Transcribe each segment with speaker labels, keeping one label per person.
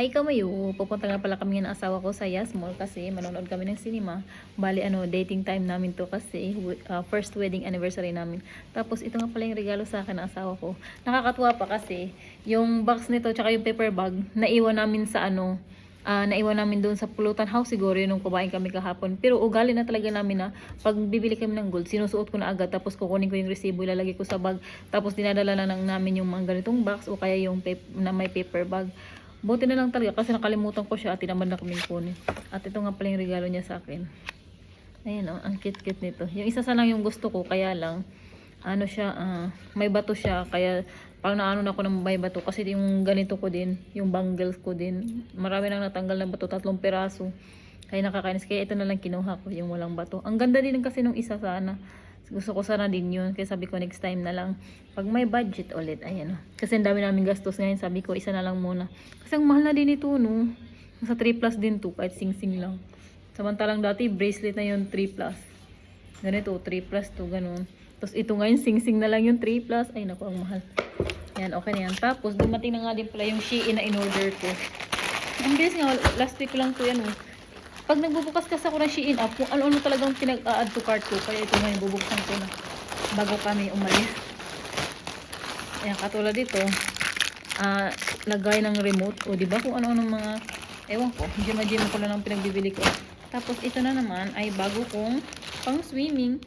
Speaker 1: Ay kamayo, pupunta nga pala kami ng asawa ko sa Yas Mall kasi manonood kami ng cinema. Bali dating time namin to kasi first wedding anniversary namin. Tapos ito nga pala yung regalo sa akin ng asawa ko. Nakakatuwa pa kasi yung box nito tsaka yung paper bag naiwan namin sa naiwan namin doon sa Pulutan House siguro yun nung kumain kami kahapon. Pero ugali na talaga namin na pag bibili kami ng gold, sinusuot ko na agad tapos kukunin ko yung resibo, ilalagay ko sa bag. Tapos dinadala na lang namin yung mga ganitong box o kaya yung na may paper bag. Buti na lang talaga kasi nakalimutan ko siya at tinamad na kaming kunin. At ito nga pala yung regalo niya sa akin. Ayan ang cute-cute nito. Yung isa sa lang yung gusto ko, kaya lang, may bato siya. Kaya pang naano na ako ng may bato. Kasi yung ganito ko din, yung bangles ko din, marami nang natanggal na bato, 3 piraso. Kaya nakakainis. Kaya ito na lang kinuha ko, yung walang bato. Ang ganda din kasi nung isa sana. Gusto ko sana din yun. Kaya sabi ko next time na lang. Pag may budget ulit. Ayan. Kasi ang dami namin gastos ngayon. Sabi ko isa na lang muna. Kasi ang mahal na din ito no. Nasa 3 plus din to. Kahit sing-sing lang. Samantalang dati bracelet na yun 3 plus. Ganito 3 plus to. Ganun. Tapos ito ngayon sing-sing na lang yung 3 plus. Ay naku ang mahal. Yan okay na yan. Tapos dumating na nga din pala yung Shein na in-order ko. Ang bilis nga. Last week lang to yan oh. Pag nagbubukas kasi ako ng Shein app, kung ano-ano talagang pinag-add to cart ko. Kaya ito ngayon, bubuksan ko na. Bago kami umalis. Ayan, katulad dito. Lagay ng remote. O, diba? Kung ano-ano mga, ewan ko, gym ko na lang pinagbibili ko. Tapos, ito na naman ay bago kong pang swimming.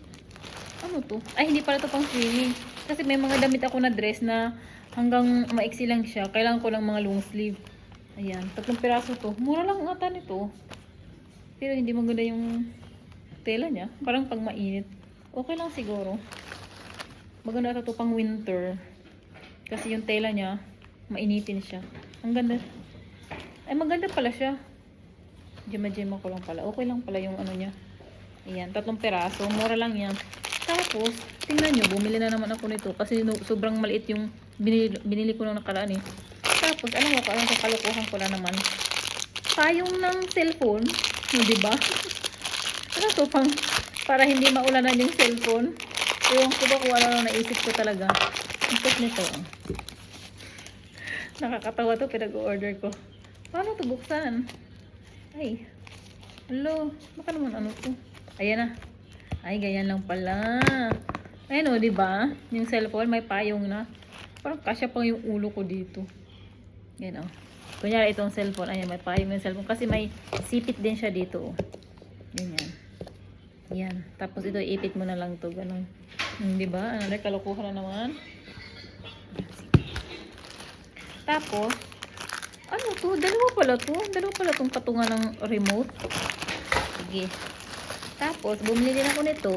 Speaker 1: Ano to? Ay, hindi pala to pang swimming. Kasi may mga damit ako na dress na hanggang maiksi lang siya. Kailangan ko ng mga long sleeve. Ayan, 3 piraso to. Mura lang ata nito. Pero hindi maganda yung tela niya. Parang pag mainit. Okay lang siguro. Maganda ito pang winter. Kasi yung tela niya, mainitin siya. Ang ganda. Ay, maganda pala siya. Gema-gema ko lang pala. Okay lang pala yung ano niya. Ayan, 3 peraso. Mura lang yan. Tapos, tingnan nyo, bumili na naman ako nito. Kasi sobrang maliit yung binili ko nung nakaraan eh. Tapos, alam mo, parang kakalukuhan ko lang naman. Payong ng cellphone. Diba? Ano to pang para hindi maulanan yung cellphone. Ewan ko ba kung ano naisip ko talaga. Ang cute nito. Nakakatawa to pinag-order ko. Paano to buksan? Ay. Hello. Baka naman ano to. Ayan na. Ay, ganyan lang pala. Ayan o, diba? Yung cellphone may payong na. Parang kasya pang yung ulo ko dito. Yan o. Kunyari itong cellphone, ayan, may payong yung cellphone. Kasi may sipit din siya dito. Oh. Ganyan. Yan. Tapos ito, ipit mo na lang to ganun. Diba? Ano, kalukuhan na naman. Tapos, ano to? Dalawa pala to. Dalawa pala tong katungan ng remote. Sige. Tapos, bumili din ako nito.